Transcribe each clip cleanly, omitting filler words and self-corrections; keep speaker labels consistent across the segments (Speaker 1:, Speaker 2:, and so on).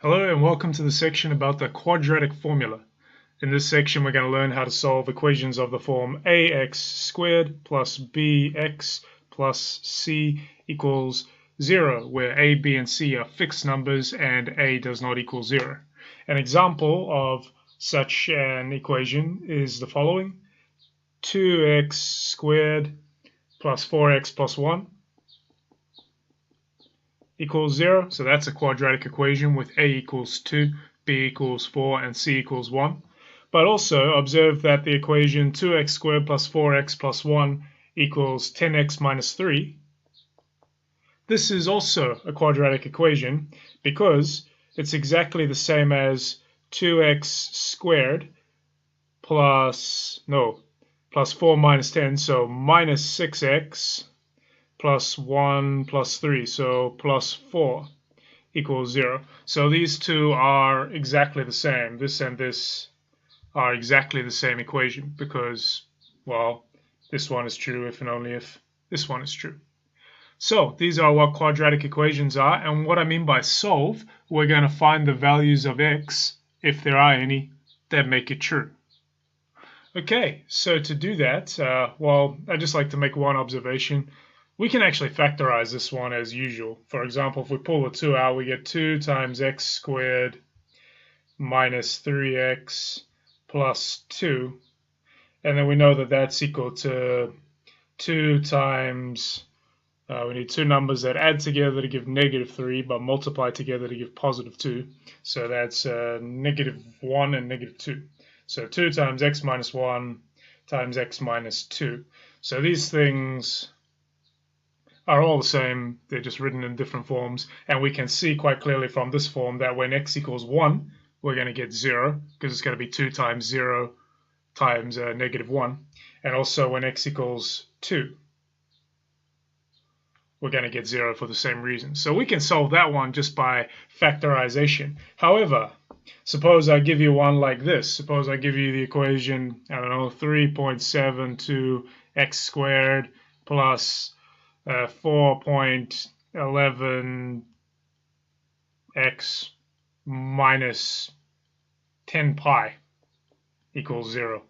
Speaker 1: Hello and welcome to the section about the quadratic formula. In this section we're going to learn how to solve equations of the form ax squared plus bx plus c equals 0, where a, b, and c are fixed numbers and a does not equal 0. An example of such an equation is the following: 2x squared plus 4x plus 1 equals 0. So that's a quadratic equation with a equals 2, b equals 4, and c equals 1. But also observe that the equation 2x squared plus 4x plus 1 equals 10x minus 3. This is also a quadratic equation because it's exactly the same as 2x squared plus 4 minus 10, so minus 6x plus 1 plus 3, so plus 4 equals 0. So these two are exactly the same. This and this are exactly the same equation because, well, this one is true if and only if this one is true. So these are what quadratic equations are, and what I mean by solve, we're going to find the values of x, if there are any, that make it true. Okay, so to do that, I'd just like to make one observation. We can actually factorize this one as usual. For example, if we pull the 2 out, we get 2 times x squared minus 3x plus 2. And then we know that that's equal to 2 times, we need two numbers that add together to give negative 3, but multiply together to give positive 2. So that's negative 1 and negative 2. So 2 times x minus 1 times x minus 2. So these things are all the same, they're just written in different forms, and we can see quite clearly from this form that when x equals 1, we're going to get 0, because it's going to be 2 times 0 times negative 1, and also when x equals 2, we're going to get 0 for the same reason. So we can solve that one just by factorization. However, suppose I give you one like this. Suppose I give you the equation, 3.72 x squared plus 4.11 x minus 10 pi equals 0.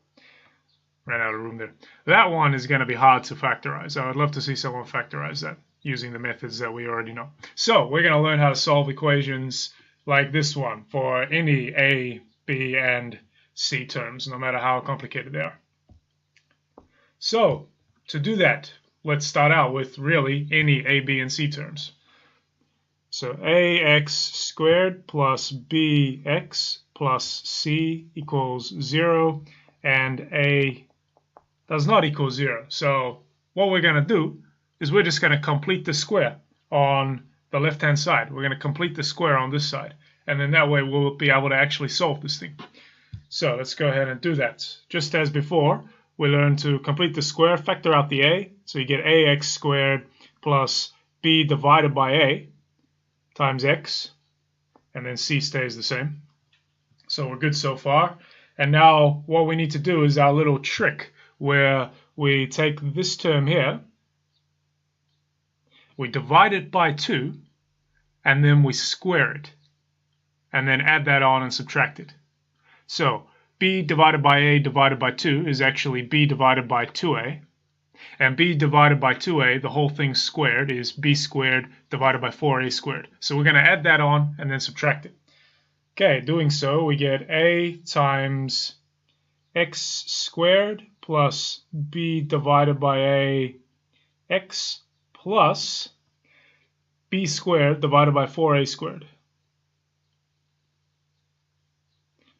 Speaker 1: Ran out of room there. That one is going to be hard to factorize. I would love to see someone factorize that using the methods that we already know. So we're going to learn how to solve equations like this one for any a, b, and c terms, no matter how complicated they are. So to do that, let's start out with really any a, b, and c terms. So ax squared plus bx plus c equals 0, and a does not equal 0. So what we're going to do is we're just going to complete the square on the left-hand side. We're going to complete the square on this side, and then that way we'll be able to actually solve this thing. So let's go ahead and do that. Just as before, we learn to complete the square, factor out the a, so you get ax squared plus b divided by a times x, and then c stays the same. So we're good so far. And now what we need to do is our little trick where we take this term here, we divide it by 2, and then we square it, and then add that on and subtract it. So b divided by a divided by 2 is actually b divided by 2a, and b divided by 2a, the whole thing squared, is b squared divided by 4a squared. So we're going to add that on and then subtract it. Okay, doing so, we get a times x squared plus b divided by a x plus b squared divided by 4a squared.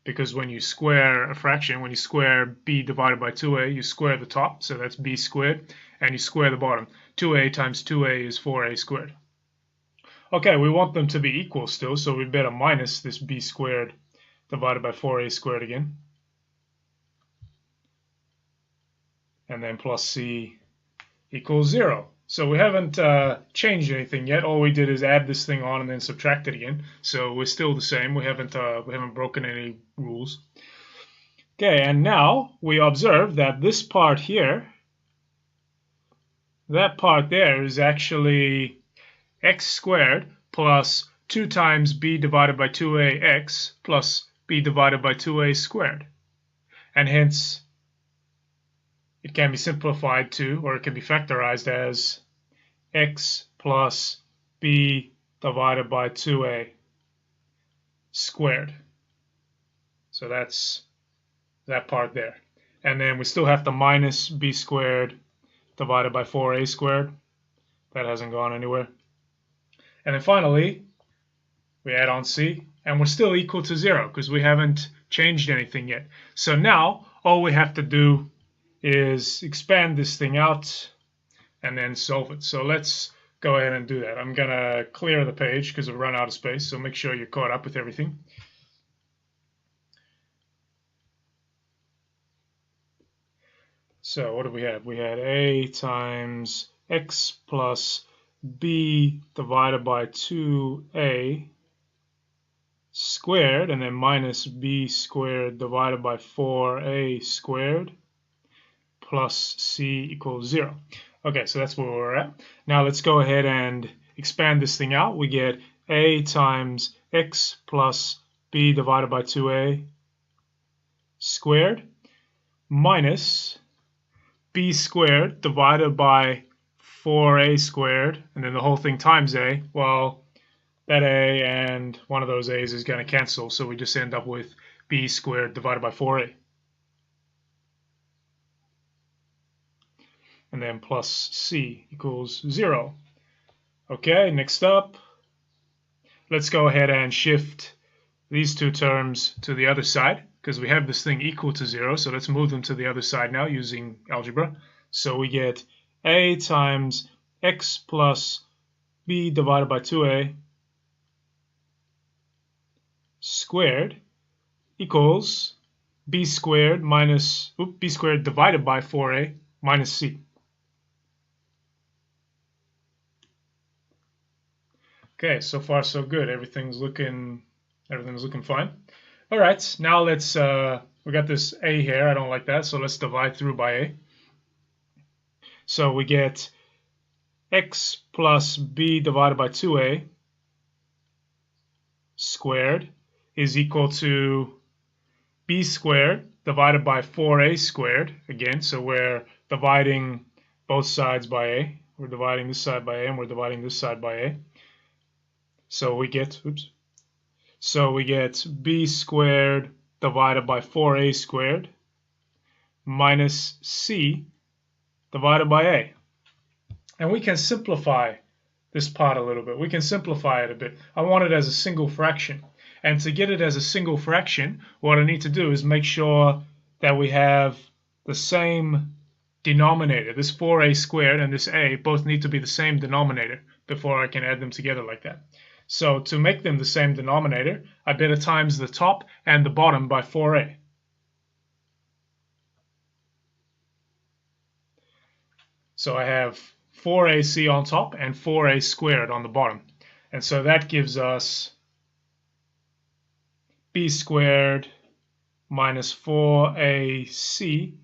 Speaker 1: Because when you square a fraction, when you square b divided by 2a, you square the top, so that's b squared, and you square the bottom. 2a times 2a is 4a squared. Okay, we want them to be equal still, so we better minus this b squared divided by 4a squared again. And then plus c equals 0. So we haven't changed anything yet. All we did is add this thing on and then subtract it again. So we're still the same. We haven't broken any rules. Okay, and now we observe that this part here, that part there is actually x squared plus 2 times b divided by 2ax plus b divided by 2a squared. And hence, it can be simplified to, or it can be factorized as x plus b divided by 2a squared. So that's that part there. And then we still have the minus b squared divided by 4a squared. That hasn't gone anywhere. And then finally, we add on c, and we're still equal to 0 because we haven't changed anything yet. So now, all we have to do is expand this thing out and then solve it. So let's go ahead and do that. I'm going to clear the page because we've run out of space, so make sure you're caught up with everything. So what do we have? We had a times x plus b divided by 2a squared, and then minus b squared divided by 4a squared plus c equals 0. Okay, so that's where we're at. Now let's go ahead and expand this thing out. We get a times x plus b divided by 2a squared minus b squared divided by 4a squared, and then the whole thing times a. Well, that a and one of those a's is going to cancel, so we just end up with b squared divided by 4a. And then plus c equals 0. Okay, next up, let's go ahead and shift these two terms to the other side, because we have this thing equal to 0, so let's move them to the other side now using algebra. So we get a times x plus b divided by 2a squared equals b squared divided by 4a minus c. Okay, so far so good. Everything's looking fine. All right, now let's we got this a here. I don't like that, so let's divide through by a. So we get x plus b divided by 2a squared is equal to b squared divided by 4a squared. Again, so we're dividing both sides by a. We're dividing this side by a, and we're dividing this side by a. So we get, b squared divided by 4a squared minus c divided by a. And we can simplify this part a little bit. We can simplify it a bit. I want it as a single fraction. And to get it as a single fraction, what I need to do is make sure that we have the same denominator. This 4a squared and this a both need to be the same denominator before I can add them together like that. So to make them the same denominator, I better times the top and the bottom by 4a. So I have 4ac on top and 4a squared on the bottom. And so that gives us b squared minus 4ac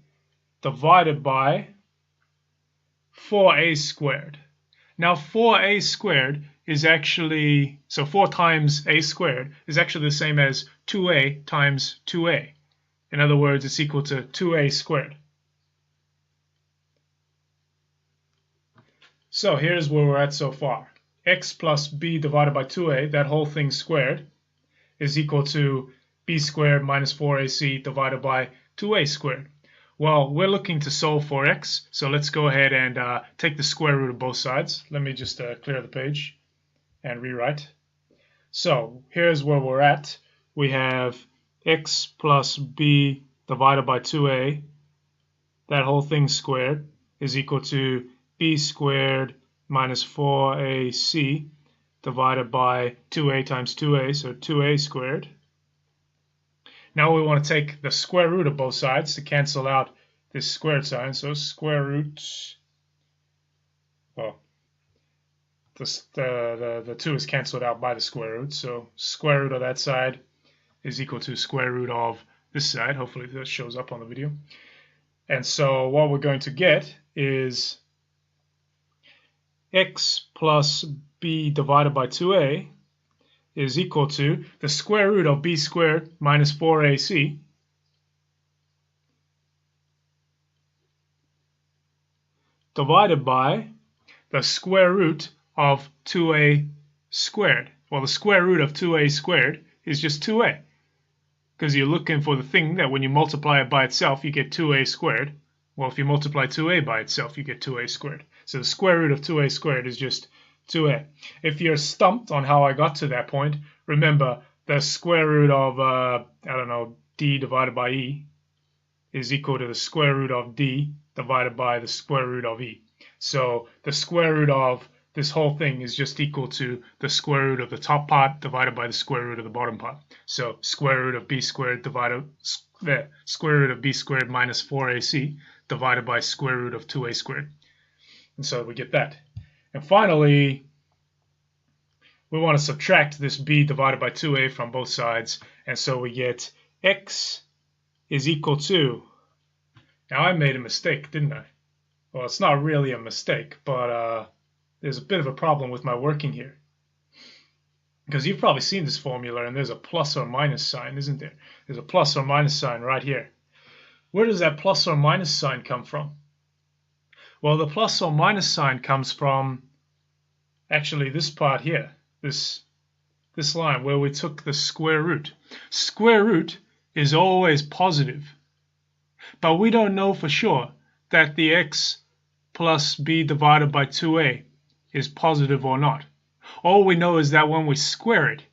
Speaker 1: divided by 4a squared. Now 4a squared is actually, so 4 times a squared is actually the same as 2a times 2a. In other words, it's equal to 2a squared. So here's where we're at so far. X plus b divided by 2a, that whole thing squared, is equal to b squared minus 4ac divided by 2a squared. Well, we're looking to solve for x, so let's go ahead and take the square root of both sides. Let me just clear the page and rewrite. So here's where we're at. We have x plus b divided by 2a, that whole thing squared, is equal to b squared minus 4ac divided by 2a times 2a, so 2a squared. Now we want to take the square root of both sides to cancel out this squared sign. So square root, well, the 2 is canceled out by the square root. So square root of that side is equal to square root of this side. Hopefully that shows up on the video. And so what we're going to get is x plus b divided by 2a is equal to the square root of b squared minus 4ac divided by the square root of 2a squared. Well, the square root of 2a squared is just 2a, because you're looking for the thing that when you multiply it by itself, you get 2a squared. Well, if you multiply 2a by itself, you get 2a squared. So the square root of 2a squared is just 2a. If you're stumped on how I got to that point, remember the square root of, I don't know, d divided by e is equal to the square root of d divided by the square root of e. So the square root of this whole thing is just equal to the square root of the top part divided by the square root of the bottom part. So square root of b squared divided the square root of b squared minus 4ac divided by square root of 2a squared. And so we get that. And finally, we want to subtract this b divided by 2a from both sides. And so we get x is equal to, now I made a mistake, didn't I? Well, it's not really a mistake, but there's a bit of a problem with my working here. Because you've probably seen this formula, and there's a plus or minus sign, isn't there? There's a plus or minus sign right here. Where does that plus or minus sign come from? Well, the plus or minus sign comes from actually this part here, this line where we took the square root. Square root is always positive, but we don't know for sure that the x plus b divided by 2a is positive or not. All we know is that when we square it,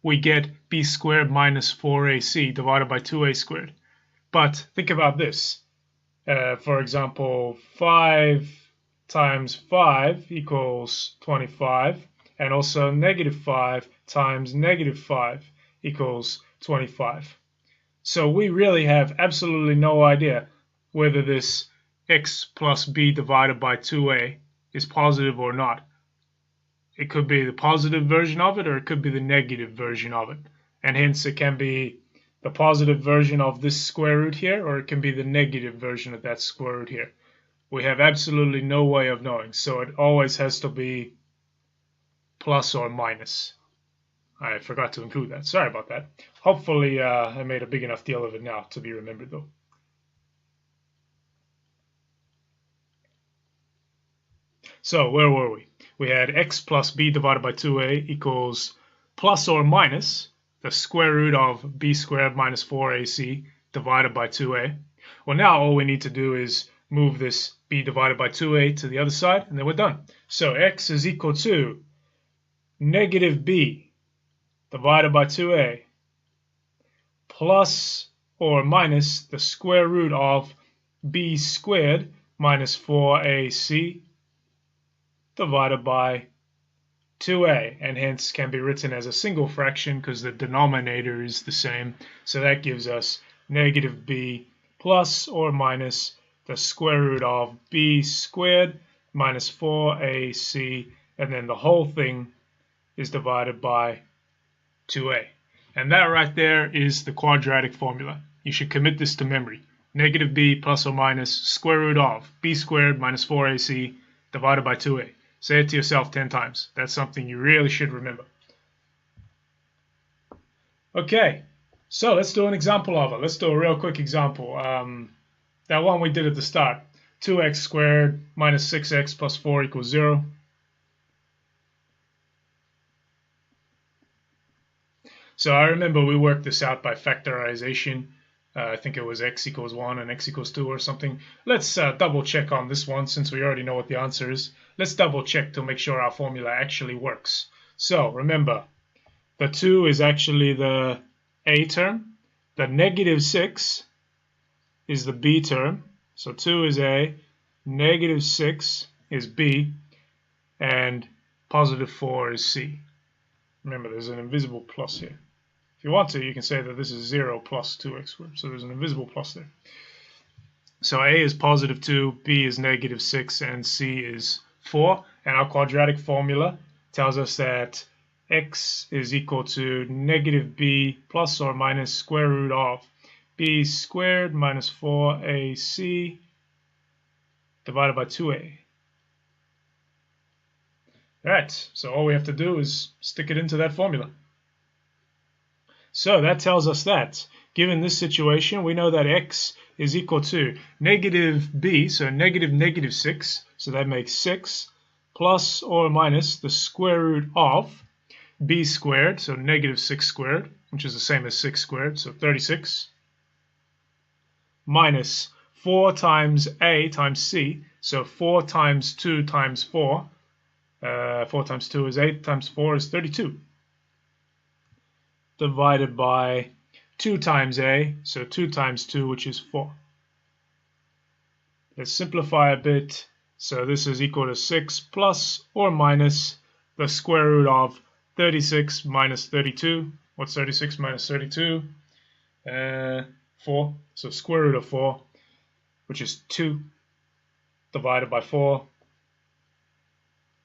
Speaker 1: we get b squared minus 4ac divided by 2a squared. But think about this. For example, 5 times 5 equals 25, and also negative 5 times negative 5 equals 25. So we really have absolutely no idea whether this x plus b divided by 2a is positive or not. It could be the positive version of it, or it could be the negative version of it. And hence it can be the positive version of this square root here, or it can be the negative version of that square root here. We have absolutely no way of knowing, so it always has to be plus or minus. I forgot to include that. Sorry about that. Hopefully I made a big enough deal of it now to be remembered though. So where were we? We had x plus b divided by 2a equals plus or minus the square root of b squared minus 4ac divided by 2a. Well, now all we need to do is move this b divided by 2a to the other side, and then we're done. So x is equal to negative b divided by 2a plus or minus the square root of b squared minus 4ac divided by 2a, and hence can be written as a single fraction because the denominator is the same. So that gives us negative b plus or minus the square root of b squared minus 4ac, and then the whole thing is divided by 2a. And that right there is the quadratic formula. You should commit this to memory. Negative b plus or minus square root of b squared minus 4ac divided by 2a. Say it to yourself 10 times. That's something you really should remember. Okay, so let's do an example of it. Let's do a real quick example. That one we did at the start. 2x squared minus 6x plus 4 equals 0. So I remember we worked this out by factorization. I think it was x equals 1 and x equals 2 or something. Let's double check on this one since we already know what the answer is. Let's double check to make sure our formula actually works. So remember, the 2 is actually the a term. The negative 6 is the b term. So 2 is a, negative 6 is b, and positive 4 is c. Remember, there's an invisible plus here. If you want to, you can say that this is 0 plus 2x squared. So there's an invisible plus there. So a is positive 2, b is negative 6, and c is 4. And our quadratic formula tells us that x is equal to negative b plus or minus square root of b squared minus 4ac divided by 2a. Alright, so all we have to do is stick it into that formula. So that tells us that, given this situation, we know that x is equal to negative b, so negative 6, so that makes 6, plus or minus the square root of b squared, so negative 6 squared, which is the same as 6 squared, so 36, minus 4 times a times c, so 4 times 2 times 4, 4 times 2 is 8, times 4 is 32, divided by 2 times a, so 2 times 2, which is 4. Let's simplify a bit. So this is equal to 6 plus or minus the square root of 36 minus 32. What's 36 minus 32? 4. So square root of 4, which is 2, divided by 4.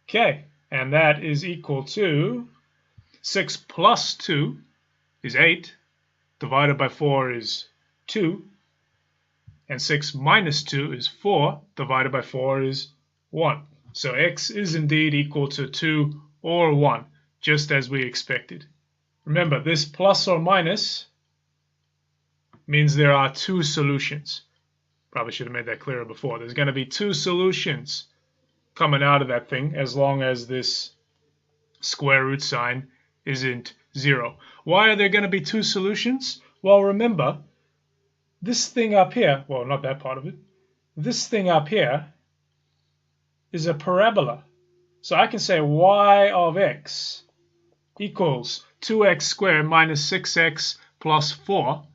Speaker 1: Okay, and that is equal to 6 plus 2 is 8, divided by 4 is 2, and 6 minus 2 is 4, divided by 4 is 1. So x is indeed equal to 2 or 1, just as we expected. Remember, this plus or minus means there are two solutions. Probably should have made that clearer before. There's going to be two solutions coming out of that thing as long as this square root sign isn't 0. Why are there going to be two solutions? Well, remember, this thing up here, well, not that part of it, this thing up here is a parabola. So I can say y of x equals 2x squared minus 6x plus 4.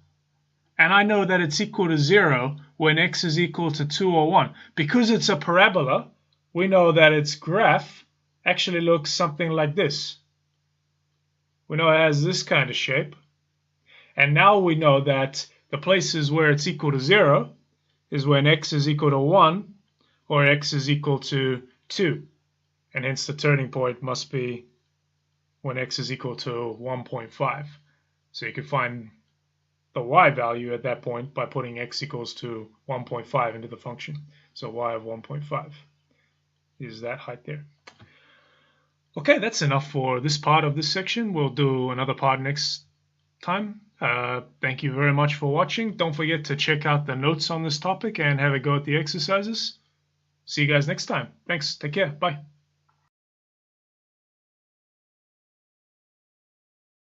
Speaker 1: And I know that it's equal to 0 when x is equal to 2 or 1. Because it's a parabola, we know that its graph actually looks something like this. We know it has this kind of shape. And now we know that the places where it's equal to 0 is when x is equal to 1 or x is equal to 2. And hence the turning point must be when x is equal to 1.5. So you can find the y value at that point by putting x equals to 1.5 into the function. So y of 1.5 is that height there. Okay, that's enough for this part of this section. We'll do another part next time. Thank you very much for watching. Don't forget to check out the notes on this topic and have a go at the exercises. See you guys next time. Thanks. Take care. Bye.